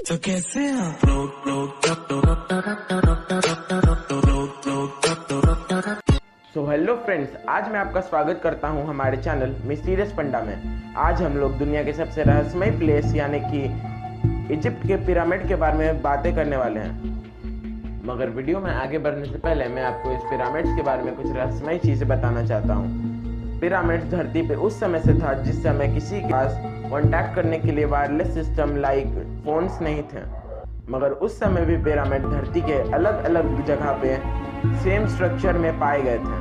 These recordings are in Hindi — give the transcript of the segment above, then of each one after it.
तो कैसे आप हेलो फ्रेंड्स, आज मैं आपका स्वागत करता हूं हमारे चैनल मिस्टीरियस पंडा में। आज हम लोग दुनिया के सबसे रहस्यमय प्लेस यानी कि इजिप्ट के पिरामिड के बारे में बातें करने वाले हैं। मगर वीडियो में आगे बढ़ने से पहले मैं आपको इस पिरामिड्स के बारे में कुछ रहस्यमय चीज़ें बताना चाहता हूँ। पिरामिड्स धरती पे उस समय से था जिस समय किसी के पास कॉन्टैक्ट करने के लिए वायरलेस सिस्टम लाइक फोन्स नहीं थे। मगर उस समय भी पिरामिड धरती के अलग अलग जगह पे सेम स्ट्रक्चर में पाए गए थे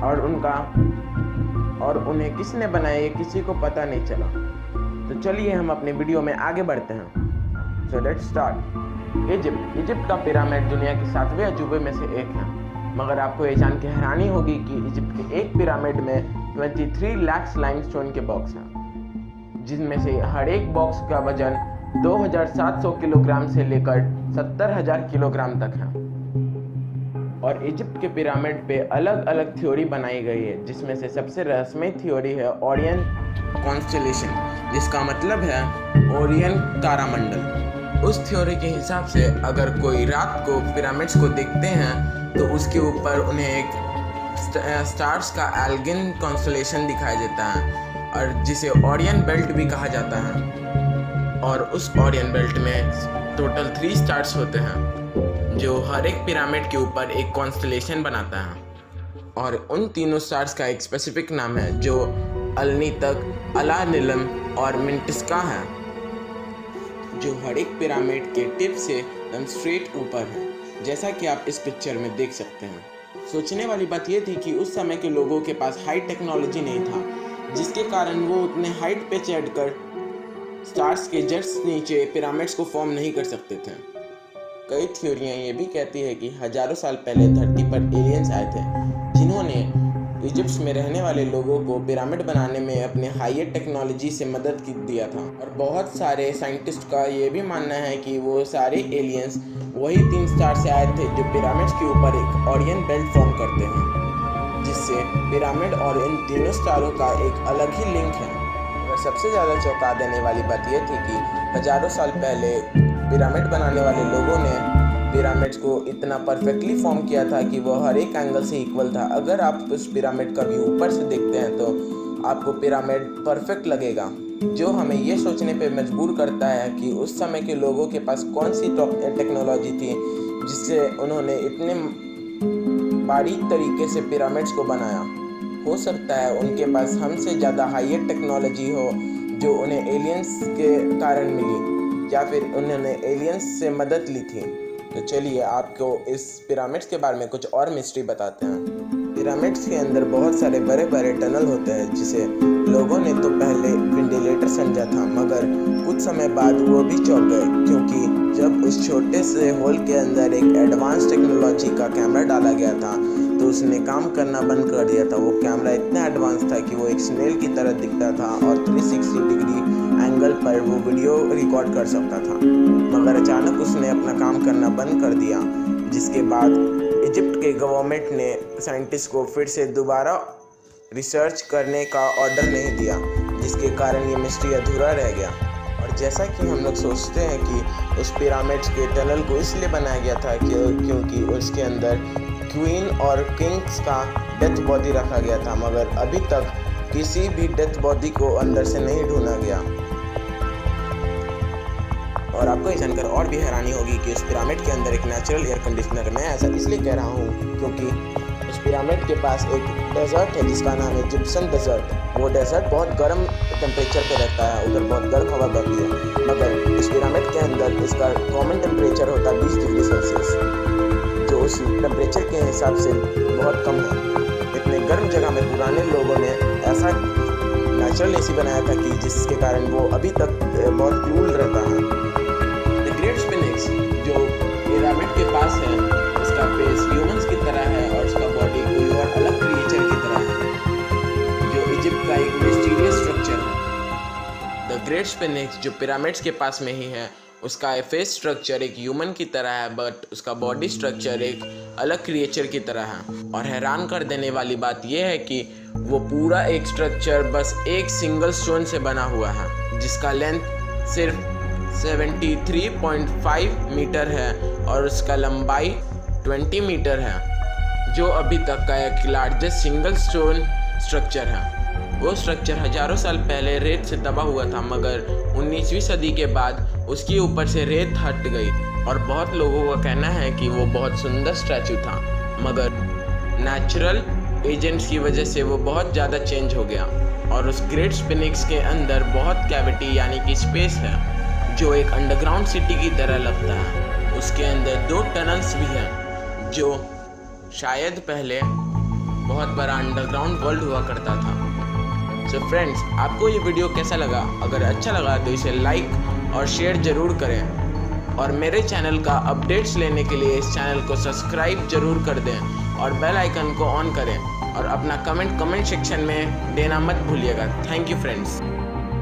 और उन्हें किसने बनाया ये किसी को पता नहीं चला। तो चलिए हम अपने वीडियो में आगे बढ़ते हैं। So let's start. इजिप्ट का पिरामिड दुनिया के 7वें अजूबे में से एक है। मगर आपको ये जान के हैरानी होगी कि इजिप्ट के एक पिरामिड में 23 लाख लाइमस्टोन के बॉक्स हैं, जिनमें से हर एक बॉक्स का वजन 2700 किलोग्राम से लेकर 70,000 किलोग्राम तक है। और इजिप्ट के पिरामिड पे अलग अलग थ्योरी बनाई गई है, जिसमें से सबसे रहस्यमय थ्योरी है ओरियन कॉन्स्टेलेशन, जिसका मतलब है ओरियन तारामंडल। उस थ्योरी के हिसाब से अगर कोई रात को पिरामिड्स को देखते हैं तो उसके ऊपर उन्हें एक स्टार्स का एल्गिन कॉन्स्टेलेशन दिखाई देता है, और जिसे ओरियन बेल्ट भी कहा जाता है। और उस ओरियन बेल्ट में टोटल 3 स्टार्स होते हैं, जो हर एक पिरामिड के ऊपर एक कॉन्स्टेलेशन बनाता है। और उन तीनों स्टार्स का एक स्पेसिफिक नाम है, जो अलनीतक, अला नीलम और मिंटिस्का है, जो हर एक पिरामिड के टिप से एकदम स्ट्रेट ऊपर है, जैसा कि आप इस पिक्चर में देख सकते हैं। सोचने वाली बात यह थी कि उस समय के लोगों के पास हाई टेक्नोलॉजी नहीं था, जिसके कारण वो उतने हाइट पे चढ़कर स्टार्स के जस्ट नीचे पिरामिड्स को फॉर्म नहीं कर सकते थे। कई थ्योरियां ये भी कहती है कि हजारों साल पहले धरती पर एलियंस आए थे, जिन्होंने इजिप्ट में रहने वाले लोगों को पिरामिड बनाने में अपने हाईएस्ट टेक्नोलॉजी से मदद दिया था। और बहुत सारे साइंटिस्ट का ये भी मानना है कि वो सारे एलियंस वही 3 स्टार से आए थे, जो पिरामिड्स के ऊपर एक ओरियन बेल्ट फॉर्म करते हैं, जिससे पिरामिड और इन तीनों स्टारों का एक अलग ही लिंक है। और सबसे ज़्यादा चौंका देने वाली बात यह थी कि हजारों साल पहले पिरामिड बनाने वाले लोगों ने पिरामिड्स को इतना परफेक्टली फॉर्म किया था कि वो हर एक एंगल से इक्वल था। अगर आप उस पिरामिड का व्यू ऊपर से देखते हैं तो आपको पिरामिड परफेक्ट लगेगा, जो हमें ये सोचने पे मजबूर करता है कि उस समय के लोगों के पास कौन सी टेक्नोलॉजी थी जिससे उन्होंने इतने बारीक तरीके से पिरामिड्स को बनाया। हो सकता है उनके पास हमसे ज़्यादा हाईएस्ट टेक्नोलॉजी हो, जो उन्हें एलियंस के कारण मिली, या फिर उन्होंने एलियंस से मदद ली थी। तो चलिए आपको इस पिरामिड्स के बारे में कुछ और मिस्ट्री बताते हैं। पिरामिड्स के अंदर बहुत सारे बड़े बड़े टनल होते हैं, जिसे लोगों ने तो पहले वेंटिलेटर समझा था, मगर कुछ समय बाद वो भी चौंक गए, क्योंकि जब उस छोटे से होल के अंदर एक एडवांस टेक्नोलॉजी का कैमरा डाला गया था तो उसने काम करना बंद कर दिया था। वो कैमरा इतना एडवांस था कि वो एक स्नेल की तरह दिखता था और 360 डिग्री एंगल पर वो वीडियो रिकॉर्ड कर सकता था। मगर अचानक उसने अपना काम करना बंद कर दिया, जिसके बाद इजिप्ट के गवर्नमेंट ने साइंटिस्ट को फिर से दोबारा रिसर्च करने का ऑर्डर नहीं दिया, जिसके कारण ये मिस्ट्री अधूरा रह गया। और जैसा कि हम लोग सोचते हैं कि उस पिरामिड्स के टनल को इसलिए बनाया गया था क्योंकि उसके अंदर क्वीन और किंग्स का डेथ बॉडी रखा गया था, मगर अभी तक किसी भी डेथ बॉडी को अंदर से नहीं ढूंढा गया। और आपको ये जानकर और भी हैरानी होगी कि उस पिरामिड के अंदर एक नेचुरल एयर कंडीशनर है। मैं ऐसा इसलिए कह रहा हूँ क्योंकि उस पिरामिड के पास एक डेजर्ट है जिसका नाम है जिप्सन डेजर्ट। वो डेजर्ट बहुत गर्म टेम्परेचर पे रहता है, उधर बहुत गर्म हवा बहती है, मगर इस पिरामिड के अंदर इसका कॉमन टेम्परेचर होता है 20 डिग्री सेल्सियस, जो उस टेम्परेचर के हिसाब से बहुत कम है। इतने गर्म जगह में पुराने लोगों ने ऐसा नेचुरल एसी बनाया था कि जिसके कारण वो अभी तक बहुत कूल रहता है। द ग्रेट स्फिंक्स जो पिरामिड के पास है, उसका फेस ह्यूमंस की तरह है और उसका बॉडी कोई और अलग क्रिएचर की तरह है, जो इजिप्ट का एक मिस्टीरियस स्ट्रक्चर है। द ग्रेट स्फिंक्स जो पिरामिड्स के पास में ही है, उसका फेस स्ट्रक्चर एक ह्यूमन की तरह है, बट उसका बॉडी स्ट्रक्चर एक अलग क्रिएचर की तरह है। और हैरान कर देने वाली बात यह है कि वो पूरा एक स्ट्रक्चर बस एक सिंगल स्टोन से बना हुआ है, जिसका लेंथ सिर्फ 73.5 मीटर है और उसका लंबाई 20 मीटर है, जो अभी तक का एक लार्जेस्ट सिंगल स्टोन स्ट्रक्चर है। वो स्ट्रक्चर हजारों साल पहले रेत से दबा हुआ था, मगर 19वीं सदी के बाद उसके ऊपर से रेत हट गई और बहुत लोगों का कहना है कि वो बहुत सुंदर स्टैचू था, मगर नेचुरल एजेंट्स की वजह से वो बहुत ज़्यादा चेंज हो गया। और उस ग्रेट स्फिंक्स के अंदर बहुत कैविटी यानी कि स्पेस है, जो एक अंडरग्राउंड सिटी की तरह लगता है। उसके अंदर 2 टनल्स भी हैं, जो शायद पहले बहुत बड़ा अंडरग्राउंड वर्ल्ड हुआ करता था। सो फ्रेंड्स, आपको ये वीडियो कैसा लगा? अगर अच्छा लगा तो इसे लाइक और शेयर ज़रूर करें और मेरे चैनल का अपडेट्स लेने के लिए इस चैनल को सब्सक्राइब ज़रूर कर दें और बेल आइकन को ऑन करें और अपना कमेंट सेक्शन में देना मत भूलिएगा। Thank you friends.